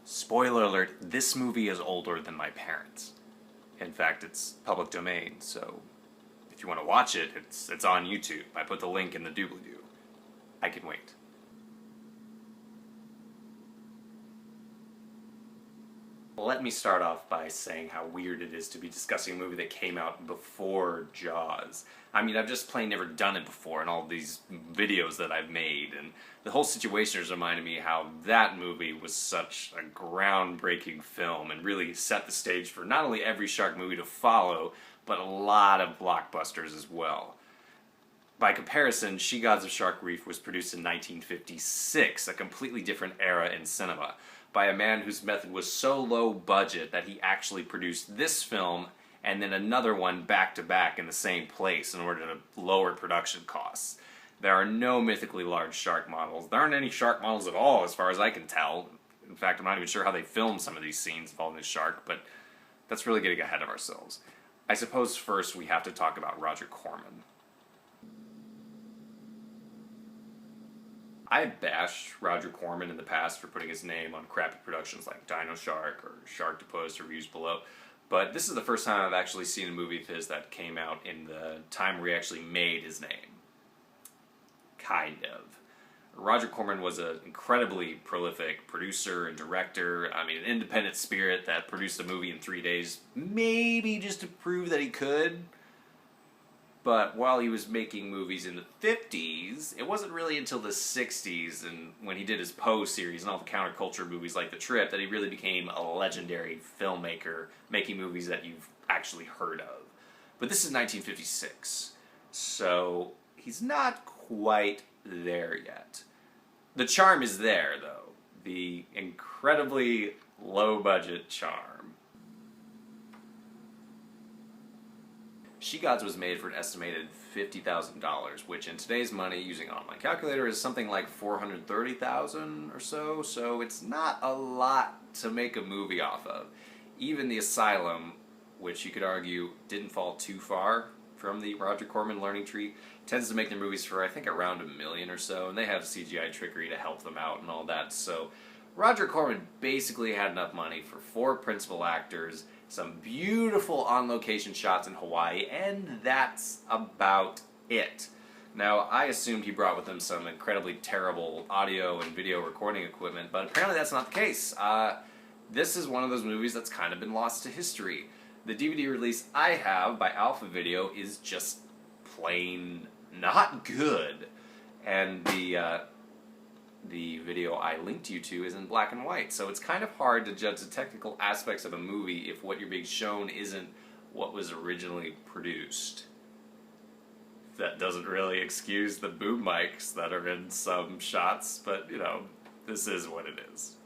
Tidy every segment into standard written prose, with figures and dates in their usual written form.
Spoiler alert, this movie is older than my parents. In fact, it's public domain, so if you want to watch it, it's on YouTube. I put the link in the doobly-doo. I can wait. Let me start off by saying how weird it is to be discussing a movie that came out before Jaws. I mean, I've just plain never done it before in all these videos that I've made, and the whole situation has reminded me how that movie was such a groundbreaking film and really set the stage for not only every shark movie to follow, but a lot of blockbusters as well. By comparison, She Gods of Shark Reef was produced in 1956, a completely different era in cinema, by a man whose method was so low budget that he actually produced this film and then another one back-to-back in the same place in order to lower production costs. There are no mythically large shark models. There aren't any shark models at all, as far as I can tell. In fact, I'm not even sure how they filmed some of these scenes involving the shark, but that's really getting ahead of ourselves. I suppose first we have to talk about Roger Corman. I've bashed Roger Corman in the past for putting his name on crappy productions like Dino Shark or Sharktopus, reviews below, but this is the first time I've actually seen a movie of his that came out in the time where he actually made his name. Kind of. Roger Corman was an incredibly prolific producer and director. I mean, an independent spirit that produced a movie in 3 days, maybe just to prove that he could. But while he was making movies in the 50s, it wasn't really until the 60s, and when he did his Poe series and all the counterculture movies like The Trip, that he really became a legendary filmmaker, making movies that you've actually heard of. But this is 1956, so he's not quite there yet. The charm is there, though. The incredibly low-budget charm. She Gods was made for an estimated $50,000, which in today's money, using an online calculator, is something like $430,000 or so, so it's not a lot to make a movie off of. Even The Asylum, which you could argue didn't fall too far from the Roger Corman learning tree, tends to make their movies for, I think, around $1 million or so, and they have CGI trickery to help them out and all that, so Roger Corman basically had enough money for 4 principal actors, some beautiful on-location shots in Hawaii, and that's about it. Now, I assumed he brought with him some incredibly terrible audio and video recording equipment, but apparently that's not the case. This is one of those movies that's kind of been lost to history. The DVD release I have by Alpha Video is just plain not good, and the video I linked you to is in black and white, so it's kind of hard to judge the technical aspects of a movie if what you're being shown isn't what was originally produced. That doesn't really excuse the boom mics that are in some shots, but, you know, this is what it is.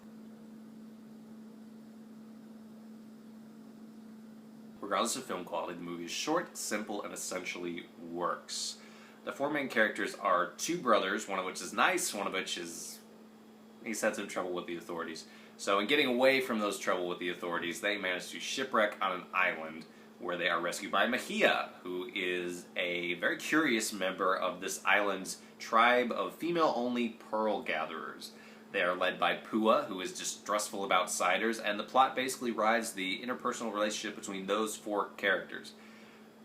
Regardless of film quality, the movie is short, simple, and essentially works. The 4 main characters are 2 brothers, one of which is nice, one of which is... he's had some trouble with the authorities. So in getting away from those trouble with the authorities, they manage to shipwreck on an island where they are rescued by Mahia, who is a very curious member of this island's tribe of female-only pearl gatherers. They are led by Pua, who is distrustful of outsiders, and the plot basically rides the interpersonal relationship between those 4 characters.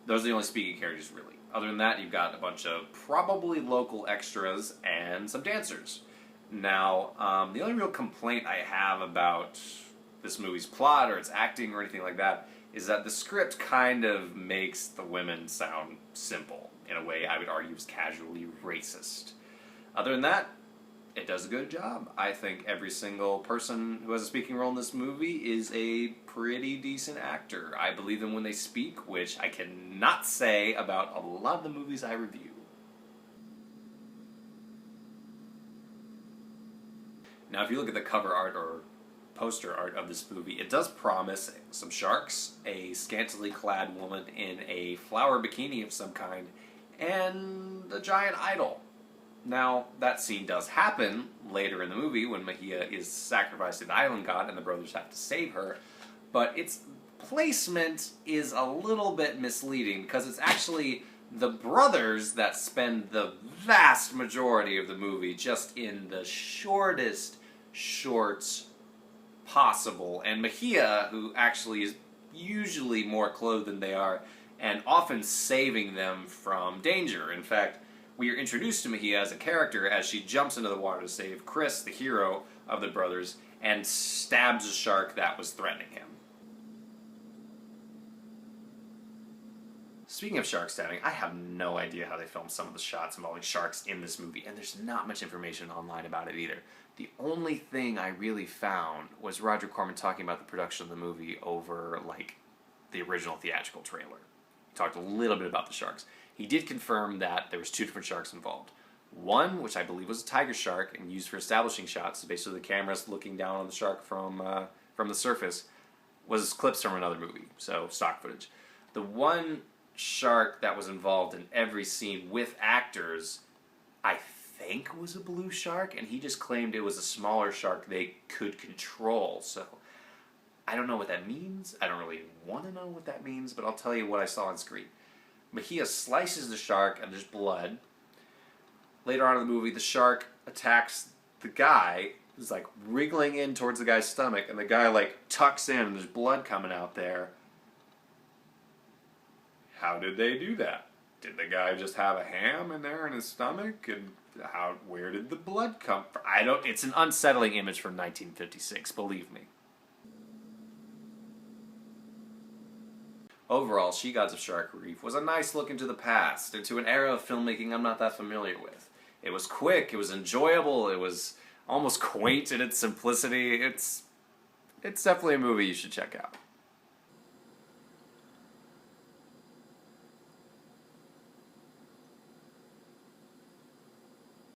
Those are the only speaking characters, really. Other than that, you've got a bunch of probably local extras and some dancers. Now, the only real complaint I have about this movie's plot or its acting or anything like that is that the script kind of makes the women sound simple, in a way I would argue is casually racist. Other than that, it does a good job. I think every single person who has a speaking role in this movie is a pretty decent actor. I believe them when they speak, which I cannot say about a lot of the movies I review. Now, if you look at the cover art or poster art of this movie, it does promise some sharks, a scantily clad woman in a flower bikini of some kind, and a giant idol. Now, that scene does happen later in the movie when Mahia is sacrificed to the island god and the brothers have to save her, but its placement is a little bit misleading because it's actually the brothers that spend the vast majority of the movie just in the shortest shorts possible. And Mahia, who actually is usually more clothed than they are, and often saving them from danger. In fact, we are introduced to Mahia as a character as she jumps into the water to save Chris, the hero of the brothers, and stabs a shark that was threatening him. Speaking of shark stabbing, I have no idea how they filmed some of the shots involving sharks in this movie, and there's not much information online about it either. The only thing I really found was Roger Corman talking about the production of the movie over, like, the original theatrical trailer. He talked a little bit about the sharks. He did confirm that there was 2 different sharks involved. One, which I believe was a tiger shark and used for establishing shots, so basically the camera's looking down on the shark from the surface, was clips from another movie, so stock footage. The one shark that was involved in every scene with actors, I think was a blue shark, and he just claimed it was a smaller shark they could control. So I don't know what that means. I don't really want to know what that means, but I'll tell you what I saw on screen. Mahia slices the shark and there's blood. Later on in the movie, the shark attacks the guy who's like wriggling in towards the guy's stomach, and the guy like tucks in and there's blood coming out there. How did they do that? Did the guy just have a ham in there in his stomach? And where did the blood come from? It's an unsettling image from 1956, believe me. Overall, She Gods of Shark Reef was a nice look into the past, into an era of filmmaking I'm not that familiar with. It was quick, it was enjoyable, it was almost quaint in its simplicity. It's definitely a movie you should check out.